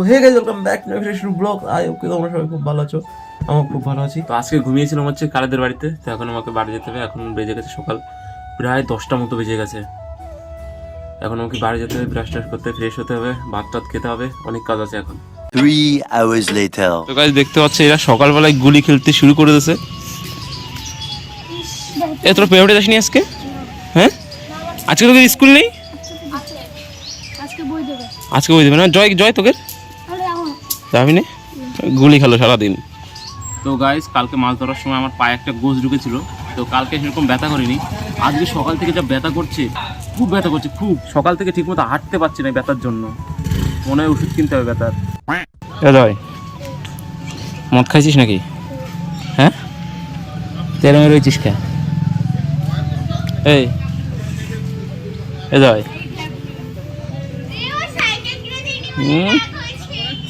Hey guys, welcome back to fresh blog. I okay, তোমরা সবাই খুব ভালো আছো, আমার খুব ভালো আছি। তো আজকে ঘুমিয়েছিলাম হচ্ছে কালেদের বাড়িতে, তো এখন আমাকে বাড়ি যেতে হবে। এখন বেজে গেছে সকাল প্রায় 10টা মতো বেজে গেছে। এখন আমাকে বাড়ি যেতে হবে, ব্রাশ টাশ করতে, ফ্রেশ হতে হবে, ভাত টাত খেতে হবে, অনেক কাজ আছে এখন। 3 hours later. তো গাইস দেখতে পাচ্ছ, এরা সকালবেলায় গুলি খেলতে শুরু করে দিয়েছে। এ তোরা পেপারে যাসনি আজকে? হ্যাঁ, আজকে তোকে স্কুল নেই? আজকে বই দেবে না? জয় জয় তোকে যাবি না? গুলি খেলো সারাদিন। তো গাইস, কালকে মাছ ধরার সময় আমার পায়ে একটা গোজ ঢুকেছিল, তো কালকে সেরকম ব্যথা করিনি। আজকে সকাল থেকে যা ব্যথা করছে, খুব ব্যথা করছে, খুব। সকাল থেকে ঠিকমতো হাঁটতে পারছি না ব্যথার জন্য, মনে হয় ওষুধ কিনতে হবে ব্যথার। জয়, মদ খাইছিস নাকি? হ্যাঁ, তেরো মেরে রয়েছিস কে? এই জয়,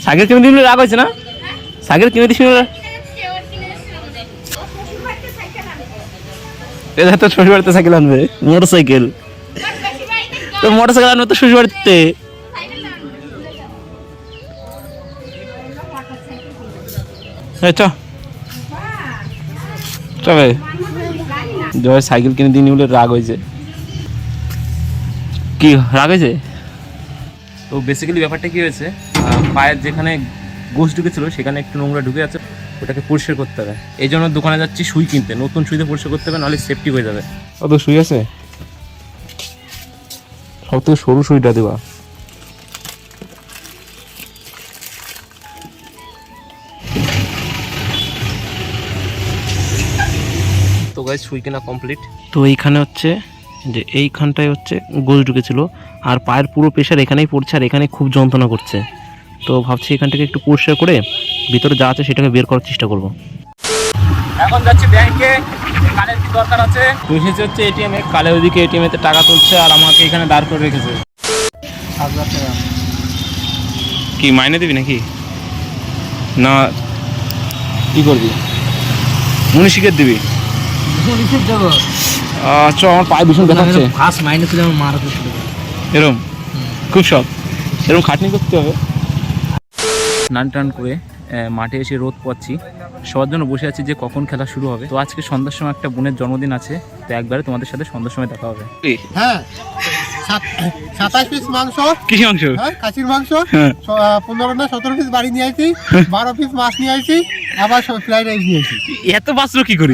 সাইকেল কিনে দিলে রাগ হয়েছে না? সাইকেল কিনে দিস তো শ্বশুর বাড়িতে সাইকেল আনবে, মোটর সাইকেল। তো মোটর সাইকেল আনবে তো শ্বশুর বাড়িতে। চবে জয় সাইকেল কিনে দিন বলে রাগ হয়েছে। কি রাগ হয়েছে? তো বেসিক্যালি ব্যাপারটা কি হয়েছে, পায়ের যেখানে গোস ঢুকেছিল সেখানে একটু নোংরা ঢুকে আছে, ওটাকে পরিষ্কার করতে হবে। এই জন্য দোকানে যাচ্ছি সুই কিনতে, নতুন সুইতে পরিষ্কার করতে হবে, নাহলে সেফটি হয়ে যাবে। কত সুই আছে? সব থেকে সরু সুইটা দেবা। তো গাইস, সুই কেনা কমপ্লিট। তো এইখানে হচ্ছে যে এইখানটায় হচ্ছে গোস ঢুকেছিল, আর পায়ের পুরো প্রেশার এখানেই পড়ছে, আর এখানে খুব যন্ত্রণা করছে। তো ভাবছি এখান থেকে একটু পরিষ্কার করে ভিতরে যা আছে সেটাকে বের করার চেষ্টা করব। এখন যাচ্ছি ব্যাংকে, কালের কি দরকার আছে। তো এসেছে হচ্ছে এটিএম এ, কালে ওইদিকে এটিএম এতে টাকা তুলছে, আর আমাকে এখানে দাঁড় করে রেখেছে। কি মাইনে দিবি নাকি? না কি করবি? মনীষিকের দিবি? আচ্ছা, আমার পায়ে ভীষণ দেখাচ্ছে। ফার্স্ট মাইনে ছিল আমার মারা তো ছিল এরকম খুব শখ, এরকম খাটনি করতে হবে। স্নান টান করে মাঠে এসে রোদ পাচ্ছি, সবার জন্য বসে আছি যে কখন খেলা শুরু হবে। তো আজকে সন্ধ্যার সময় একটা বোনের জন্মদিন আছে, তো একবারে তোমাদের সাথে সন্ধ্যার সময় দেখা হবে। হ্যাঁ, 27 পিস মাংস। কি মাংস? হ্যাঁ, খাসির মাংস। 15 না 17 পিস বাড়ি নিয়ে আইছি, 12 পিস মাছ নিয়ে আইছি, আবার ফ্রাইড রাইস নিয়ে আইছি। এত বাঁচলো কি করি?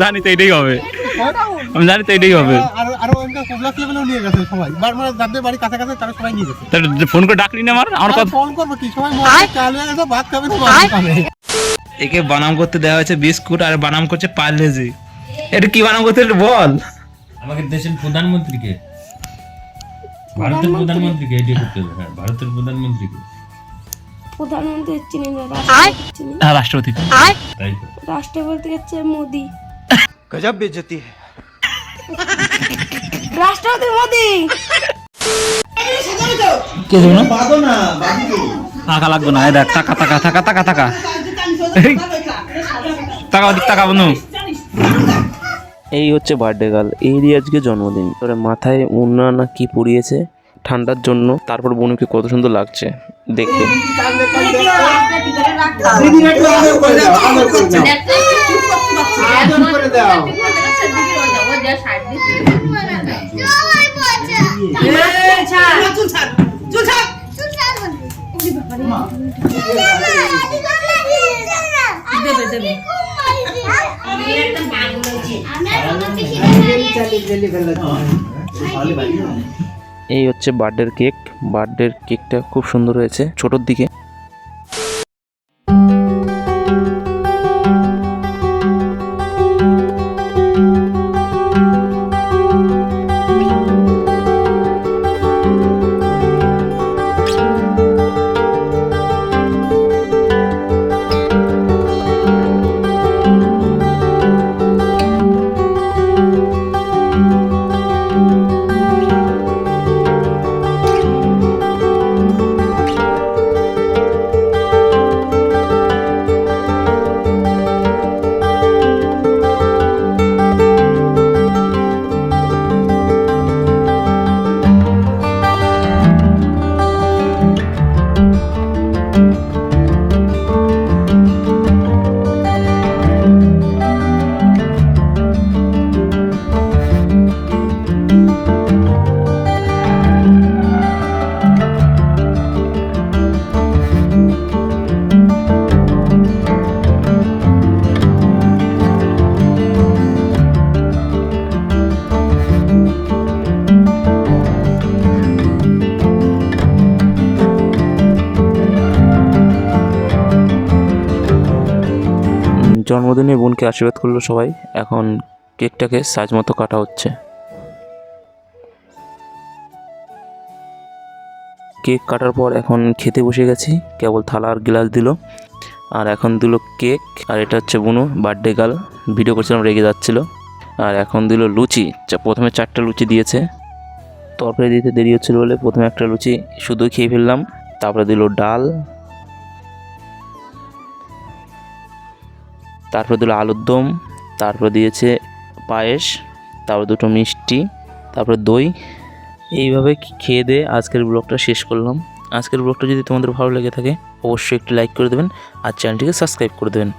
জানি তো এটাই হবে, আমি জানি তো এটাই হবে। আরো কোবলাস লেভেলেও নিয়ে গেছে সবাই, যাদের বাড়ি কাছাকাছি তারা সবাই নিয়ে গেছে। ফোন করে ডাকলি না আমার কথা? ফোন করবো কি, সবাই চাল হয়ে গেছে, ভাত খাবে তো মাছ খাবে। একে বানাম করতে দেওয়া হয়েছে বিস্কুট, আর বানাম করছে পার্লেজি। এটা কি বানাম করতে বল? আমাদের দেশের প্রধানমন্ত্রীকে, ভারতের প্রধানমন্ত্রীকে এটি করতে হবে। হ্যাঁ, ভারতের প্রধানমন্ত্রীকে। প্রধানমন্ত্রী চিনি না, রাষ্ট্রপতি। তাই তো। রাষ্ট্রপতি হচ্ছে মোদি। गजब बेइज्जती है। রাষ্ট্রপতি মোদি। কে দেব না? টাকা লাগবে না, এই দেখ টাকা টাকা টাকা টাকা টাকা টাকা দিক টাকা বন্ধু। এই হচ্ছে বার্থডে গার্ল, এরই আজকে জন্মদিন। তোর মাথায় উন্না না কি পরিয়েছে ঠান্ডার জন্য, তারপর বোনকে কত সুন্দর লাগছে দেখতে। এই হচ্ছে বার্থডের কেক, বার্থডের কেকটা খুব সুন্দর হয়েছে, ছোটোর দিকে। জন্মদিনে বোনকে আশীর্বাদ করলো সবাই। এখন কেকটাকে সাইজ মতো কাটা হচ্ছে। কেক কাটার পর এখন খেতে বসে গেছি। কেবল থালা আর গ্লাস দিল, আর এখন দিল কেক। আর এটা হচ্ছে বুনু, বার্থডে গার্ল, ভিডিও করছিলাম রেগে যাচ্ছিল। আর এখন দিল লুচি। প্রথমে 4টা লুচি দিয়েছে, তরকারি দিতে দেরি হচ্ছিল বলে প্রথমে একটা লুচি শুধু খেয়ে ফেললাম। তারপরে দিল ডাল, তারপর দিল আলুর দম, তারপর দিয়েছে পায়েস, তারপর 2টো মিষ্টি, তারপর দই। এইভাবে খেয়ে দিয়ে আজকের ব্লগটা শেষ করলাম। আজকের ব্লগটা যদি তোমাদের ভালো লেগে থাকে অবশ্যই একটি লাইক করে দেবেন আর চ্যানেলটিকে সাবস্ক্রাইব করে দেবেন।